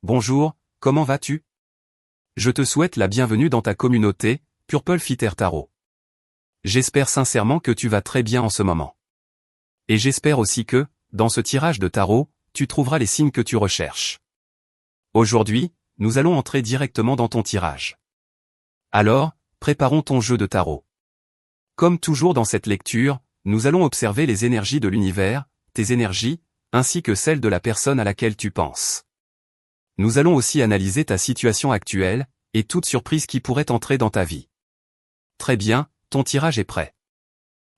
Bonjour, comment vas-tu? Je te souhaite la bienvenue dans ta communauté, Purple Fitter Tarot. J'espère sincèrement que tu vas très bien en ce moment. Et j'espère aussi que, dans ce tirage de tarot, tu trouveras les signes que tu recherches. Aujourd'hui, nous allons entrer directement dans ton tirage. Alors, préparons ton jeu de tarot. Comme toujours dans cette lecture, nous allons observer les énergies de l'univers, tes énergies, ainsi que celles de la personne à laquelle tu penses. Nous allons aussi analyser ta situation actuelle, et toute surprise qui pourrait entrer dans ta vie. Très bien, ton tirage est prêt.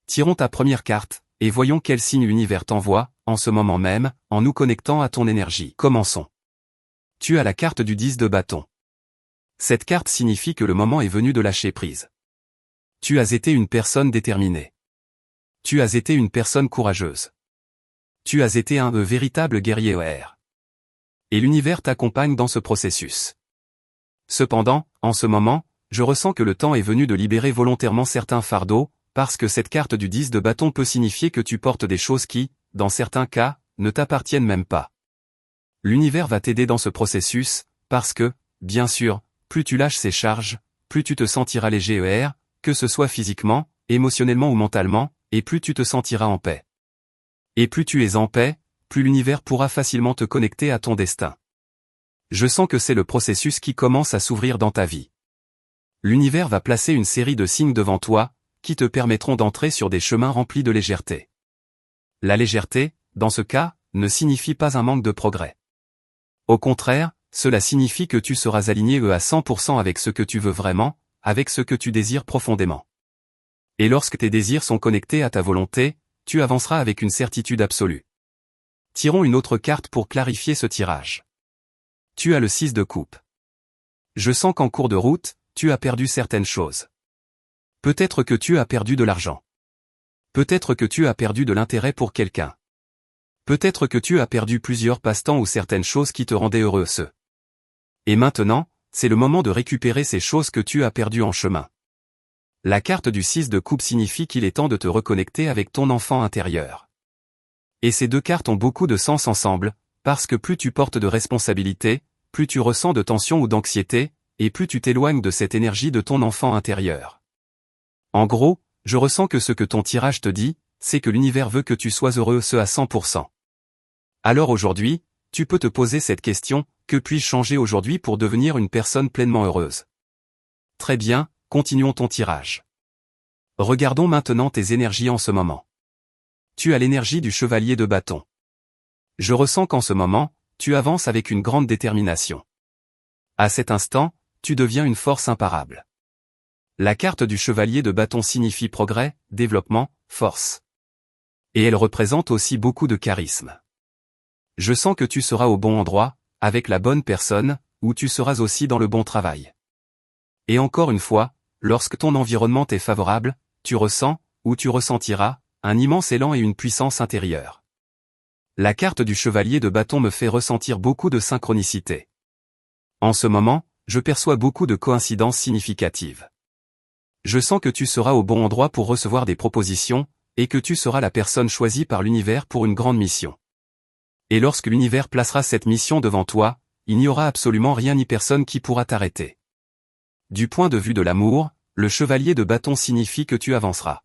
Tirons ta première carte, et voyons quel signe l'univers t'envoie, en ce moment même, en nous connectant à ton énergie. Commençons. Tu as la carte du 10 de bâton. Cette carte signifie que le moment est venu de lâcher prise. Tu as été une personne déterminée. Tu as été une personne courageuse. Tu as été un véritable guerrier ER. Et l'univers t'accompagne dans ce processus. Cependant, en ce moment, je ressens que le temps est venu de libérer volontairement certains fardeaux, parce que cette carte du 10 de bâton peut signifier que tu portes des choses qui, dans certains cas, ne t'appartiennent même pas. L'univers va t'aider dans ce processus, parce que, bien sûr, plus tu lâches ces charges, plus tu te sentiras léger ER, que ce soit physiquement, émotionnellement ou mentalement, et plus tu te sentiras en paix. Et plus tu es en paix, plus l'univers pourra facilement te connecter à ton destin. Je sens que c'est le processus qui commence à s'ouvrir dans ta vie. L'univers va placer une série de signes devant toi, qui te permettront d'entrer sur des chemins remplis de légèreté. La légèreté, dans ce cas, ne signifie pas un manque de progrès. Au contraire, cela signifie que tu seras aligné à 100% avec ce que tu veux vraiment, avec ce que tu désires profondément. Et lorsque tes désirs sont connectés à ta volonté, tu avanceras avec une certitude absolue. Tirons une autre carte pour clarifier ce tirage. Tu as le 6 de coupe. Je sens qu'en cours de route, tu as perdu certaines choses. Peut-être que tu as perdu de l'argent. Peut-être que tu as perdu de l'intérêt pour quelqu'un. Peut-être que tu as perdu plusieurs passe-temps ou certaines choses qui te rendaient heureux. Et maintenant, c'est le moment de récupérer ces choses que tu as perdues en chemin. La carte du 6 de coupe signifie qu'il est temps de te reconnecter avec ton enfant intérieur. Et ces deux cartes ont beaucoup de sens ensemble, parce que plus tu portes de responsabilités, plus tu ressens de tension ou d'anxiété, et plus tu t'éloignes de cette énergie de ton enfant intérieur. En gros, je ressens que ce que ton tirage te dit, c'est que l'univers veut que tu sois heureux à 100%. Alors aujourd'hui, tu peux te poser cette question, que puis-je changer aujourd'hui pour devenir une personne pleinement heureuse? Très bien, continuons ton tirage. Regardons maintenant tes énergies en ce moment. Tu as l'énergie du chevalier de bâton. Je ressens qu'en ce moment, tu avances avec une grande détermination. À cet instant, tu deviens une force imparable. La carte du chevalier de bâton signifie progrès, développement, force. Et elle représente aussi beaucoup de charisme. Je sens que tu seras au bon endroit, avec la bonne personne, ou tu seras aussi dans le bon travail. Et encore une fois, lorsque ton environnement est favorable, tu ressens, ou tu ressentiras, un immense élan et une puissance intérieure. La carte du chevalier de bâton me fait ressentir beaucoup de synchronicité. En ce moment, je perçois beaucoup de coïncidences significatives. Je sens que tu seras au bon endroit pour recevoir des propositions, et que tu seras la personne choisie par l'univers pour une grande mission. Et lorsque l'univers placera cette mission devant toi, il n'y aura absolument rien ni personne qui pourra t'arrêter. Du point de vue de l'amour, le chevalier de bâton signifie que tu avanceras.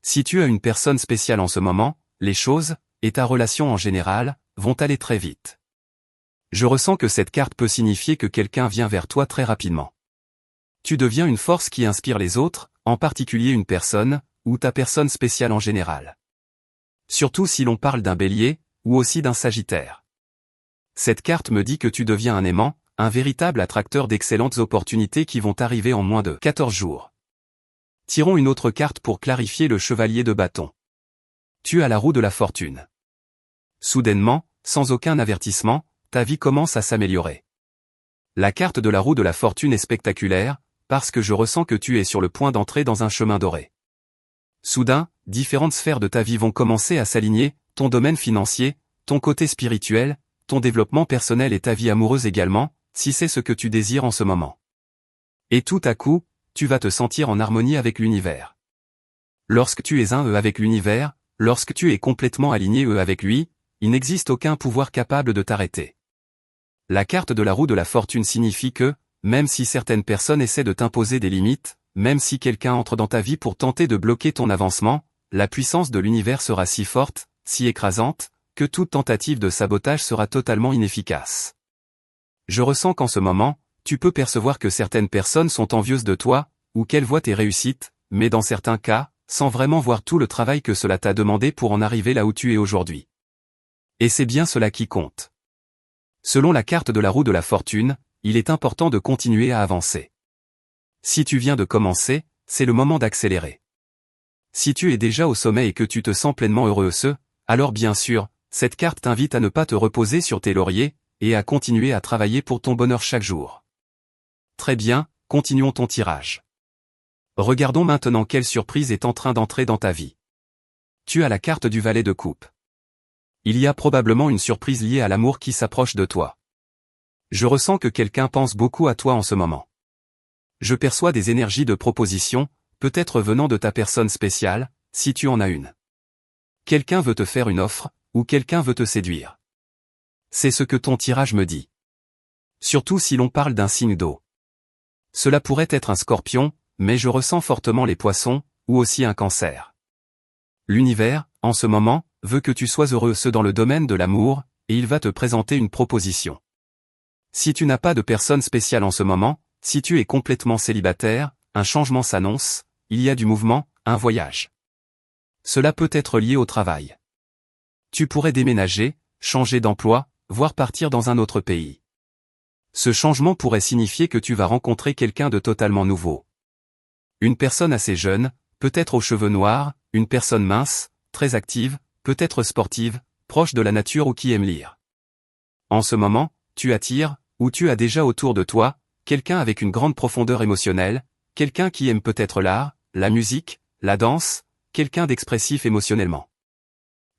Si tu as une personne spéciale en ce moment, les choses, et ta relation en général, vont aller très vite. Je ressens que cette carte peut signifier que quelqu'un vient vers toi très rapidement. Tu deviens une force qui inspire les autres, en particulier une personne, ou ta personne spéciale en général. Surtout si l'on parle d'un bélier, ou aussi d'un sagittaire. Cette carte me dit que tu deviens un aimant, un véritable attracteur d'excellentes opportunités qui vont arriver en moins de 14 jours. Tirons une autre carte pour clarifier le chevalier de bâton. Tu as la roue de la fortune. Soudainement, sans aucun avertissement, ta vie commence à s'améliorer. La carte de la roue de la fortune est spectaculaire, parce que je ressens que tu es sur le point d'entrer dans un chemin doré. Soudain, différentes sphères de ta vie vont commencer à s'aligner, ton domaine financier, ton côté spirituel, ton développement personnel et ta vie amoureuse également, si c'est ce que tu désires en ce moment. Et tout à coup, tu vas te sentir en harmonie avec l'univers. Lorsque tu es un avec l'univers, lorsque tu es complètement aligné avec lui, il n'existe aucun pouvoir capable de t'arrêter. La carte de la roue de la fortune signifie que, même si certaines personnes essaient de t'imposer des limites, même si quelqu'un entre dans ta vie pour tenter de bloquer ton avancement, la puissance de l'univers sera si forte, si écrasante, que toute tentative de sabotage sera totalement inefficace. Je ressens qu'en ce moment, tu peux percevoir que certaines personnes sont envieuses de toi, ou qu'elles voient tes réussites, mais dans certains cas, sans vraiment voir tout le travail que cela t'a demandé pour en arriver là où tu es aujourd'hui. Et c'est bien cela qui compte. Selon la carte de la roue de la fortune, il est important de continuer à avancer. Si tu viens de commencer, c'est le moment d'accélérer. Si tu es déjà au sommet et que tu te sens pleinement heureux, alors bien sûr, cette carte t'invite à ne pas te reposer sur tes lauriers, et à continuer à travailler pour ton bonheur chaque jour. Très bien, continuons ton tirage. Regardons maintenant quelle surprise est en train d'entrer dans ta vie. Tu as la carte du valet de coupe. Il y a probablement une surprise liée à l'amour qui s'approche de toi. Je ressens que quelqu'un pense beaucoup à toi en ce moment. Je perçois des énergies de proposition, peut-être venant de ta personne spéciale, si tu en as une. Quelqu'un veut te faire une offre, ou quelqu'un veut te séduire. C'est ce que ton tirage me dit. Surtout si l'on parle d'un signe d'eau. Cela pourrait être un scorpion, mais je ressens fortement les poissons, ou aussi un cancer. L'univers, en ce moment, veut que tu sois heureux dans le domaine de l'amour, et il va te présenter une proposition. Si tu n'as pas de personne spéciale en ce moment, si tu es complètement célibataire, un changement s'annonce, il y a du mouvement, un voyage. Cela peut être lié au travail. Tu pourrais déménager, changer d'emploi, voire partir dans un autre pays. Ce changement pourrait signifier que tu vas rencontrer quelqu'un de totalement nouveau. Une personne assez jeune, peut-être aux cheveux noirs, une personne mince, très active, peut-être sportive, proche de la nature ou qui aime lire. En ce moment, tu attires, ou tu as déjà autour de toi, quelqu'un avec une grande profondeur émotionnelle, quelqu'un qui aime peut-être l'art, la musique, la danse, quelqu'un d'expressif émotionnellement.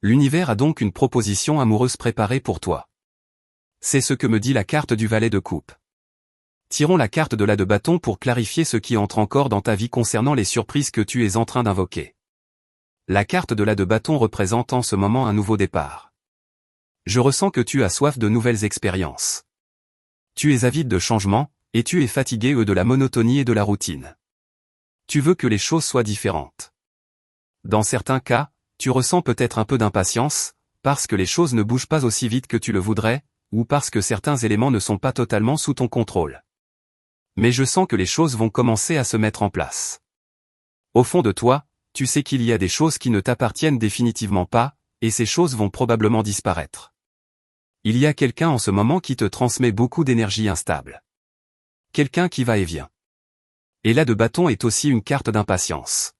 L'univers a donc une proposition amoureuse préparée pour toi. C'est ce que me dit la carte du valet de coupe. Tirons la carte de l'as de bâton pour clarifier ce qui entre encore dans ta vie concernant les surprises que tu es en train d'invoquer. La carte de l'as de bâton représente en ce moment un nouveau départ. Je ressens que tu as soif de nouvelles expériences. Tu es avide de changement, et tu es fatigué de la monotonie et de la routine. Tu veux que les choses soient différentes. Dans certains cas, tu ressens peut-être un peu d'impatience, parce que les choses ne bougent pas aussi vite que tu le voudrais, ou parce que certains éléments ne sont pas totalement sous ton contrôle. Mais je sens que les choses vont commencer à se mettre en place. Au fond de toi, tu sais qu'il y a des choses qui ne t'appartiennent définitivement pas, et ces choses vont probablement disparaître. Il y a quelqu'un en ce moment qui te transmet beaucoup d'énergie instable. Quelqu'un qui va et vient. Et l'as de bâton est aussi une carte d'impatience.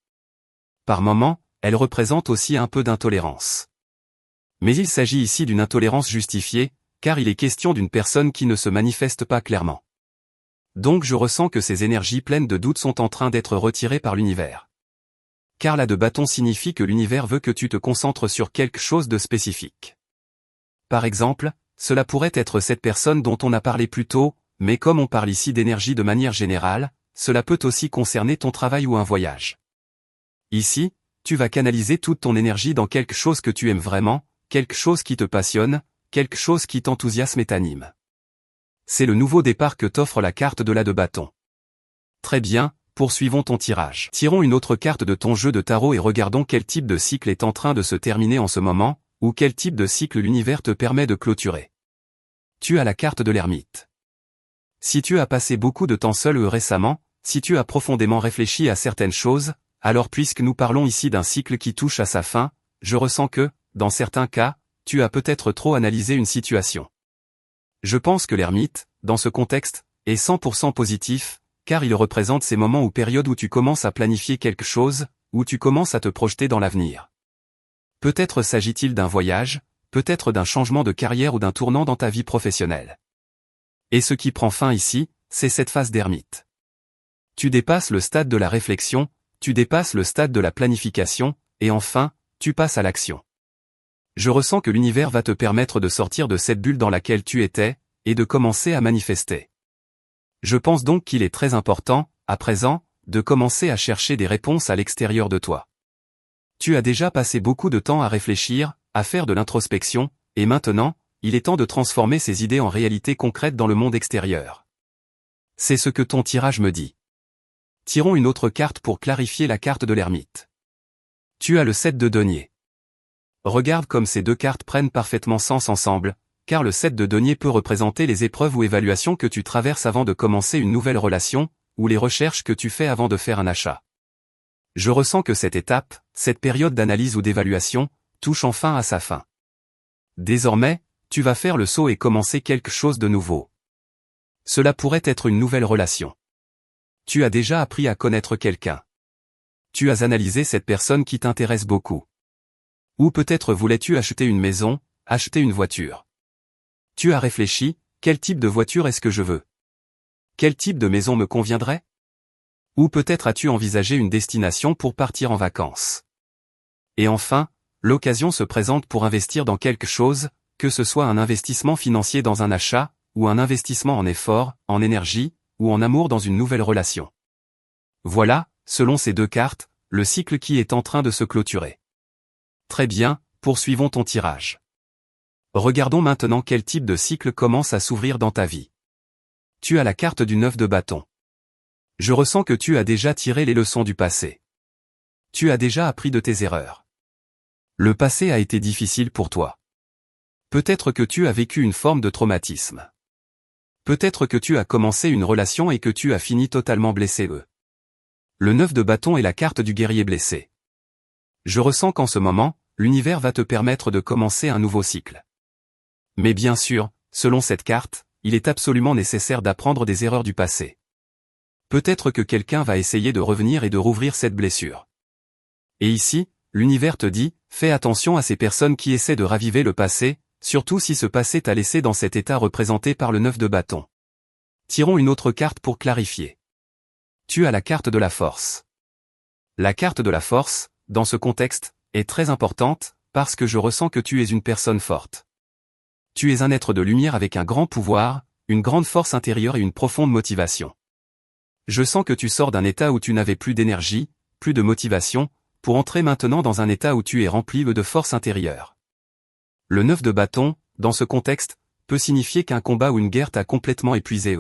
Par moments, elle représente aussi un peu d'intolérance. Mais il s'agit ici d'une intolérance justifiée, car il est question d'une personne qui ne se manifeste pas clairement. Donc je ressens que ces énergies pleines de doute sont en train d'être retirées par l'univers. Car l'as de bâton signifie que l'univers veut que tu te concentres sur quelque chose de spécifique. Par exemple, cela pourrait être cette personne dont on a parlé plus tôt, mais comme on parle ici d'énergie de manière générale, cela peut aussi concerner ton travail ou un voyage. Ici, tu vas canaliser toute ton énergie dans quelque chose que tu aimes vraiment, quelque chose qui te passionne, quelque chose qui t'enthousiasme et t'anime. C'est le nouveau départ que t'offre la carte de l'as de bâton. Très bien, poursuivons ton tirage. Tirons une autre carte de ton jeu de tarot et regardons quel type de cycle est en train de se terminer en ce moment, ou quel type de cycle l'univers te permet de clôturer. Tu as la carte de l'ermite. Si tu as passé beaucoup de temps seul récemment, si tu as profondément réfléchi à certaines choses, alors puisque nous parlons ici d'un cycle qui touche à sa fin, je ressens que, dans certains cas, tu as peut-être trop analysé une situation. Je pense que l'ermite, dans ce contexte, est 100% positif, car il représente ces moments ou périodes où tu commences à planifier quelque chose, où tu commences à te projeter dans l'avenir. Peut-être s'agit-il d'un voyage, peut-être d'un changement de carrière ou d'un tournant dans ta vie professionnelle. Et ce qui prend fin ici, c'est cette phase d'ermite. Tu dépasses le stade de la réflexion, tu dépasses le stade de la planification, et enfin, tu passes à l'action. Je ressens que l'univers va te permettre de sortir de cette bulle dans laquelle tu étais, et de commencer à manifester. Je pense donc qu'il est très important, à présent, de commencer à chercher des réponses à l'extérieur de toi. Tu as déjà passé beaucoup de temps à réfléchir, à faire de l'introspection, et maintenant, il est temps de transformer ces idées en réalité concrète dans le monde extérieur. C'est ce que ton tirage me dit. Tirons une autre carte pour clarifier la carte de l'ermite. Tu as le 7 de denier. Regarde comme ces deux cartes prennent parfaitement sens ensemble, car le 7 de denier peut représenter les épreuves ou évaluations que tu traverses avant de commencer une nouvelle relation, ou les recherches que tu fais avant de faire un achat. Je ressens que cette étape, cette période d'analyse ou d'évaluation, touche enfin à sa fin. Désormais, tu vas faire le saut et commencer quelque chose de nouveau. Cela pourrait être une nouvelle relation. Tu as déjà appris à connaître quelqu'un. Tu as analysé cette personne qui t'intéresse beaucoup. Ou peut-être voulais-tu acheter une maison, acheter une voiture. Tu as réfléchi, quel type de voiture est-ce que je veux? Quel type de maison me conviendrait? Ou peut-être as-tu envisagé une destination pour partir en vacances. Et enfin, l'occasion se présente pour investir dans quelque chose, que ce soit un investissement financier dans un achat, ou un investissement en effort, en énergie, ou en amour dans une nouvelle relation. Voilà, selon ces deux cartes, le cycle qui est en train de se clôturer. Très bien, poursuivons ton tirage. Regardons maintenant quel type de cycle commence à s'ouvrir dans ta vie. Tu as la carte du 9 de bâton. Je ressens que tu as déjà tiré les leçons du passé. Tu as déjà appris de tes erreurs. Le passé a été difficile pour toi. Peut-être que tu as vécu une forme de traumatisme. Peut-être que tu as commencé une relation et que tu as fini totalement blessé. Le 9 de bâton est la carte du guerrier blessé. Je ressens qu'en ce moment, l'univers va te permettre de commencer un nouveau cycle. Mais bien sûr, selon cette carte, il est absolument nécessaire d'apprendre des erreurs du passé. Peut-être que quelqu'un va essayer de revenir et de rouvrir cette blessure. Et ici, l'univers te dit, fais attention à ces personnes qui essaient de raviver le passé, surtout si ce passé t'a laissé dans cet état représenté par le 9 de bâton. Tirons une autre carte pour clarifier. Tu as la carte de la force. La carte de la force, dans ce contexte, est très importante, parce que je ressens que tu es une personne forte. Tu es un être de lumière avec un grand pouvoir, une grande force intérieure et une profonde motivation. Je sens que tu sors d'un état où tu n'avais plus d'énergie, plus de motivation, pour entrer maintenant dans un état où tu es rempli de force intérieure. Le 9 de bâton, dans ce contexte, peut signifier qu'un combat ou une guerre t'a complètement épuisé.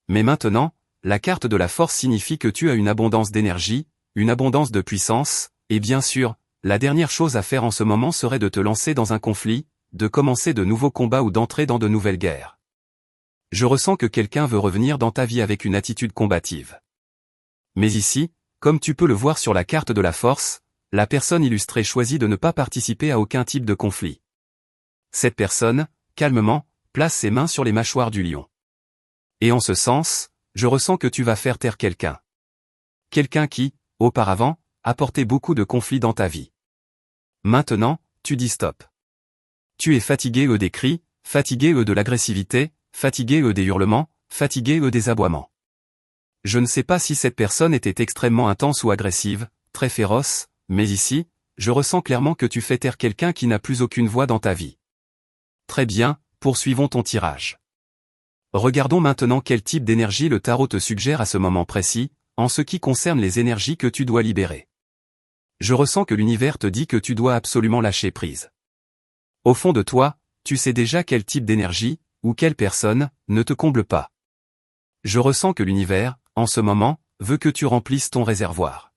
Mais maintenant, la carte de la force signifie que tu as une abondance d'énergie, une abondance de puissance, et bien sûr, la dernière chose à faire en ce moment serait de te lancer dans un conflit, de commencer de nouveaux combats ou d'entrer dans de nouvelles guerres. Je ressens que quelqu'un veut revenir dans ta vie avec une attitude combative. Mais ici, comme tu peux le voir sur la carte de la force, la personne illustrée choisit de ne pas participer à aucun type de conflit. Cette personne, calmement, place ses mains sur les mâchoires du lion. Et en ce sens, je ressens que tu vas faire taire quelqu'un. Quelqu'un qui, auparavant, a porté beaucoup de conflits dans ta vie. Maintenant, tu dis stop. Tu es fatigué des cris, fatigué de l'agressivité, fatigué des hurlements, fatigué des aboiements. Je ne sais pas si cette personne était extrêmement intense ou agressive, très féroce, mais ici, je ressens clairement que tu fais taire quelqu'un qui n'a plus aucune voix dans ta vie. Très bien, poursuivons ton tirage. Regardons maintenant quel type d'énergie le tarot te suggère à ce moment précis, en ce qui concerne les énergies que tu dois libérer. Je ressens que l'univers te dit que tu dois absolument lâcher prise. Au fond de toi, tu sais déjà quel type d'énergie, ou quelle personne, ne te comble pas. Je ressens que l'univers, en ce moment, veut que tu remplisses ton réservoir.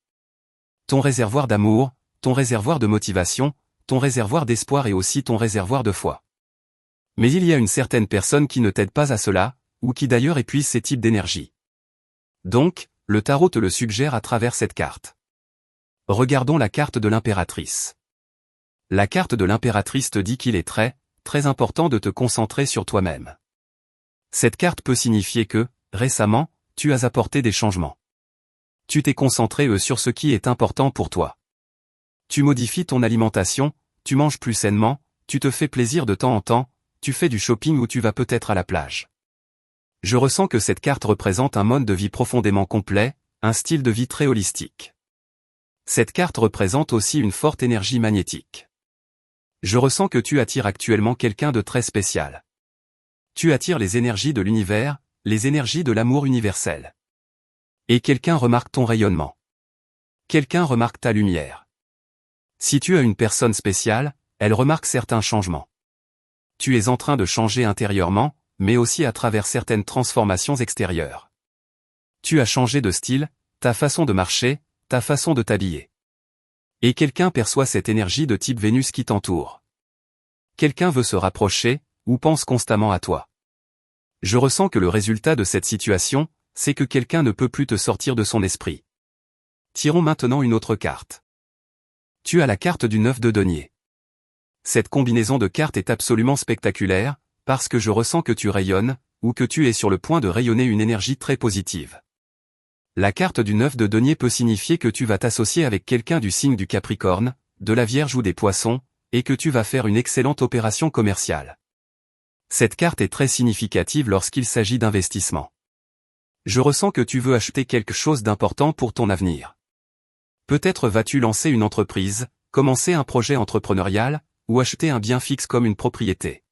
Ton réservoir d'amour, ton réservoir de motivation, ton réservoir d'espoir et aussi ton réservoir de foi. Mais il y a une certaine personne qui ne t'aide pas à cela, ou qui d'ailleurs épuise ces types d'énergie. Donc, le tarot te le suggère à travers cette carte. Regardons la carte de l'impératrice. La carte de l'impératrice te dit qu'il est très, très important de te concentrer sur toi-même. Cette carte peut signifier que, récemment, tu as apporté des changements. Tu t'es concentré sur ce qui est important pour toi. Tu modifies ton alimentation, tu manges plus sainement, tu te fais plaisir de temps en temps, tu fais du shopping ou tu vas peut-être à la plage. Je ressens que cette carte représente un mode de vie profondément complet, un style de vie très holistique. Cette carte représente aussi une forte énergie magnétique. Je ressens que tu attires actuellement quelqu'un de très spécial. Tu attires les énergies de l'univers, les énergies de l'amour universel. Et quelqu'un remarque ton rayonnement. Quelqu'un remarque ta lumière. Si tu as une personne spéciale, elle remarque certains changements. Tu es en train de changer intérieurement, mais aussi à travers certaines transformations extérieures. Tu as changé de style, ta façon de marcher, ta façon de t'habiller. Et quelqu'un perçoit cette énergie de type Vénus qui t'entoure. Quelqu'un veut se rapprocher, ou pense constamment à toi. Je ressens que le résultat de cette situation, c'est que quelqu'un ne peut plus te sortir de son esprit. Tirons maintenant une autre carte. Tu as la carte du 9 de denier. Cette combinaison de cartes est absolument spectaculaire, parce que je ressens que tu rayonnes, ou que tu es sur le point de rayonner une énergie très positive. La carte du 9 de denier peut signifier que tu vas t'associer avec quelqu'un du signe du Capricorne, de la Vierge ou des Poissons, et que tu vas faire une excellente opération commerciale. Cette carte est très significative lorsqu'il s'agit d'investissement. Je ressens que tu veux acheter quelque chose d'important pour ton avenir. Peut-être vas-tu lancer une entreprise, commencer un projet entrepreneurial, ou acheter un bien fixe comme une propriété.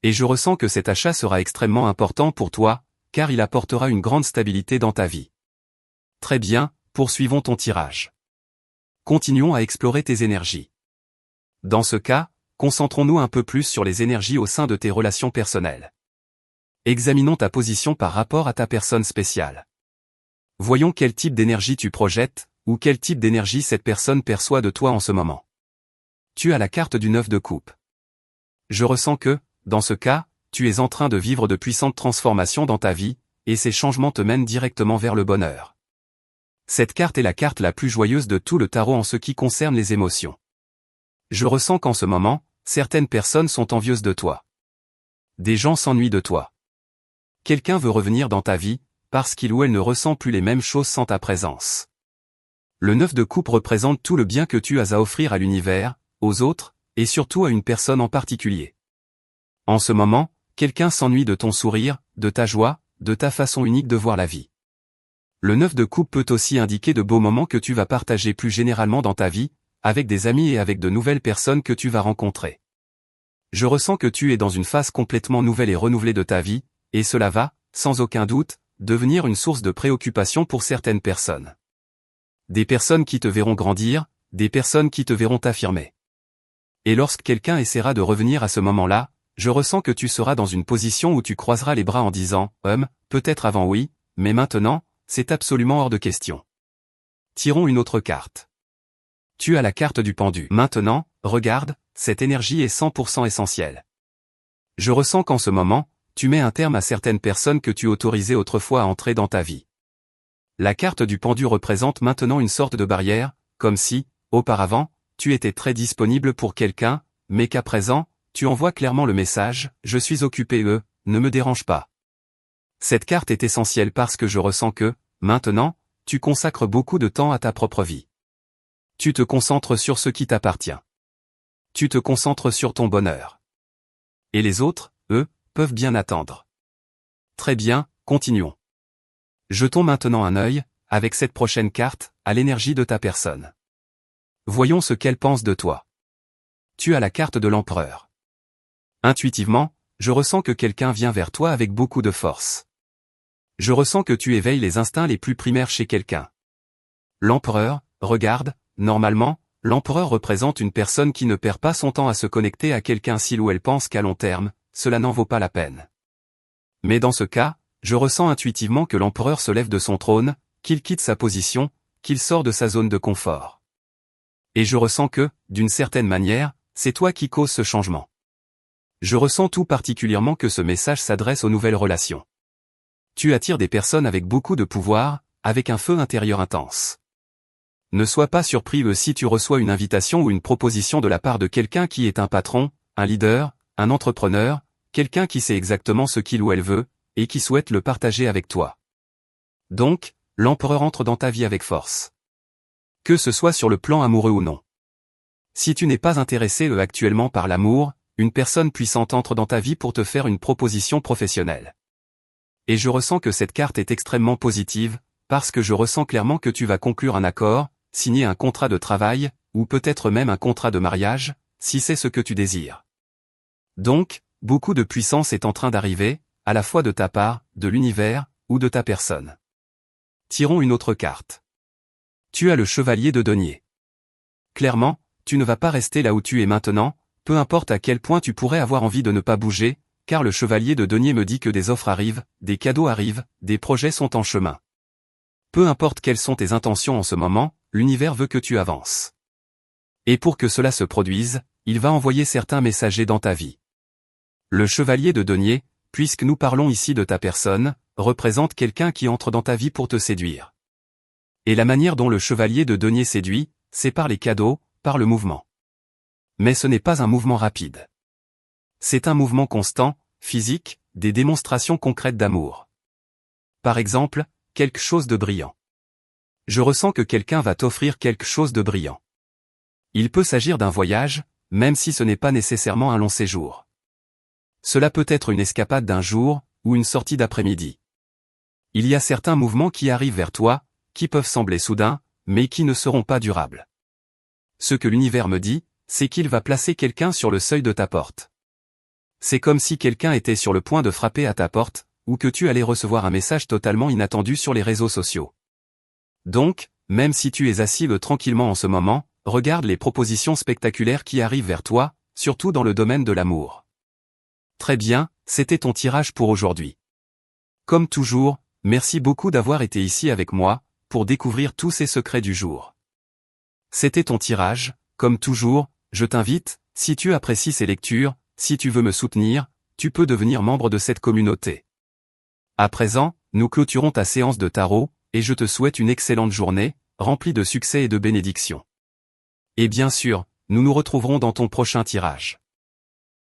Et je ressens que cet achat sera extrêmement important pour toi, car il apportera une grande stabilité dans ta vie. Très bien, poursuivons ton tirage. Continuons à explorer tes énergies. Dans ce cas, concentrons-nous un peu plus sur les énergies au sein de tes relations personnelles. Examinons ta position par rapport à ta personne spéciale. Voyons quel type d'énergie tu projettes, ou quel type d'énergie cette personne perçoit de toi en ce moment. Tu as la carte du 9 de coupe. Je ressens que, dans ce cas, tu es en train de vivre de puissantes transformations dans ta vie, et ces changements te mènent directement vers le bonheur. Cette carte est la carte la plus joyeuse de tout le tarot en ce qui concerne les émotions. Je ressens qu'en ce moment, certaines personnes sont envieuses de toi. Des gens s'ennuient de toi. Quelqu'un veut revenir dans ta vie, parce qu'il ou elle ne ressent plus les mêmes choses sans ta présence. Le 9 de coupe représente tout le bien que tu as à offrir à l'univers, aux autres, et surtout à une personne en particulier. En ce moment, quelqu'un s'ennuie de ton sourire, de ta joie, de ta façon unique de voir la vie. Le 9 de coupe peut aussi indiquer de beaux moments que tu vas partager plus généralement dans ta vie, avec des amis et avec de nouvelles personnes que tu vas rencontrer. Je ressens que tu es dans une phase complètement nouvelle et renouvelée de ta vie, et cela va, sans aucun doute, devenir une source de préoccupation pour certaines personnes. Des personnes qui te verront grandir, des personnes qui te verront t'affirmer. Et lorsque quelqu'un essaiera de revenir à ce moment-là, je ressens que tu seras dans une position où tu croiseras les bras en disant « peut-être avant oui, mais maintenant, c'est absolument hors de question. » Tirons une autre carte. Tu as la carte du pendu. Maintenant, regarde, cette énergie est 100% essentielle. Je ressens qu'en ce moment, tu mets un terme à certaines personnes que tu autorisais autrefois à entrer dans ta vie. La carte du pendu représente maintenant une sorte de barrière, comme si, auparavant, tu étais très disponible pour quelqu'un, mais qu'à présent, tu envoies clairement le message « Je suis occupé, ne me dérange pas ». Cette carte est essentielle parce que je ressens que, maintenant, tu consacres beaucoup de temps à ta propre vie. Tu te concentres sur ce qui t'appartient. Tu te concentres sur ton bonheur. Et les autres, eux, peuvent bien attendre. Très bien, continuons. Jetons maintenant un œil, avec cette prochaine carte, à l'énergie de ta personne. Voyons ce qu'elle pense de toi. Tu as la carte de l'empereur. Intuitivement, je ressens que quelqu'un vient vers toi avec beaucoup de force. Je ressens que tu éveilles les instincts les plus primaires chez quelqu'un. L'empereur, regarde, normalement, l'empereur représente une personne qui ne perd pas son temps à se connecter à quelqu'un s'il ou elle pense qu'à long terme, cela n'en vaut pas la peine. Mais dans ce cas, je ressens intuitivement que l'empereur se lève de son trône, qu'il quitte sa position, qu'il sort de sa zone de confort. Et je ressens que, d'une certaine manière, c'est toi qui causes ce changement. Je ressens tout particulièrement que ce message s'adresse aux nouvelles relations. Tu attires des personnes avec beaucoup de pouvoir, avec un feu intérieur intense. Ne sois pas surpris si tu reçois une invitation ou une proposition de la part de quelqu'un qui est un patron, un leader, un entrepreneur, quelqu'un qui sait exactement ce qu'il ou elle veut, et qui souhaite le partager avec toi. Donc, l'empereur entre dans ta vie avec force. Que ce soit sur le plan amoureux ou non. Si tu n'es pas intéressé actuellement par l'amour, une personne puissante entre dans ta vie pour te faire une proposition professionnelle. Et je ressens que cette carte est extrêmement positive, parce que je ressens clairement que tu vas conclure un accord, signer un contrat de travail, ou peut-être même un contrat de mariage, si c'est ce que tu désires. Donc, beaucoup de puissance est en train d'arriver, à la fois de ta part, de l'univers, ou de ta personne. Tirons une autre carte. Tu as le chevalier de denier. Clairement, tu ne vas pas rester là où tu es maintenant, peu importe à quel point tu pourrais avoir envie de ne pas bouger, car le chevalier de denier me dit que des offres arrivent, des cadeaux arrivent, des projets sont en chemin. Peu importe quelles sont tes intentions en ce moment, l'univers veut que tu avances. Et pour que cela se produise, il va envoyer certains messagers dans ta vie. Le chevalier de denier, puisque nous parlons ici de ta personne, représente quelqu'un qui entre dans ta vie pour te séduire. Et la manière dont le chevalier de denier séduit, c'est par les cadeaux, par le mouvement. Mais ce n'est pas un mouvement rapide. C'est un mouvement constant, physique, des démonstrations concrètes d'amour. Par exemple, quelque chose de brillant. Je ressens que quelqu'un va t'offrir quelque chose de brillant. Il peut s'agir d'un voyage, même si ce n'est pas nécessairement un long séjour. Cela peut être une escapade d'un jour, ou une sortie d'après-midi. Il y a certains mouvements qui arrivent vers toi, qui peuvent sembler soudains, mais qui ne seront pas durables. Ce que l'univers me dit, c'est qu'il va placer quelqu'un sur le seuil de ta porte. C'est comme si quelqu'un était sur le point de frapper à ta porte, ou que tu allais recevoir un message totalement inattendu sur les réseaux sociaux. Donc, même si tu es assis tranquillement en ce moment, regarde les propositions spectaculaires qui arrivent vers toi, surtout dans le domaine de l'amour. Très bien, c'était ton tirage pour aujourd'hui. Comme toujours, merci beaucoup d'avoir été ici avec moi, pour découvrir tous ces secrets du jour. C'était ton tirage, comme toujours, je t'invite, si tu apprécies ces lectures, si tu veux me soutenir, tu peux devenir membre de cette communauté. À présent, nous clôturons ta séance de tarot, et je te souhaite une excellente journée, remplie de succès et de bénédictions. Et bien sûr, nous nous retrouverons dans ton prochain tirage.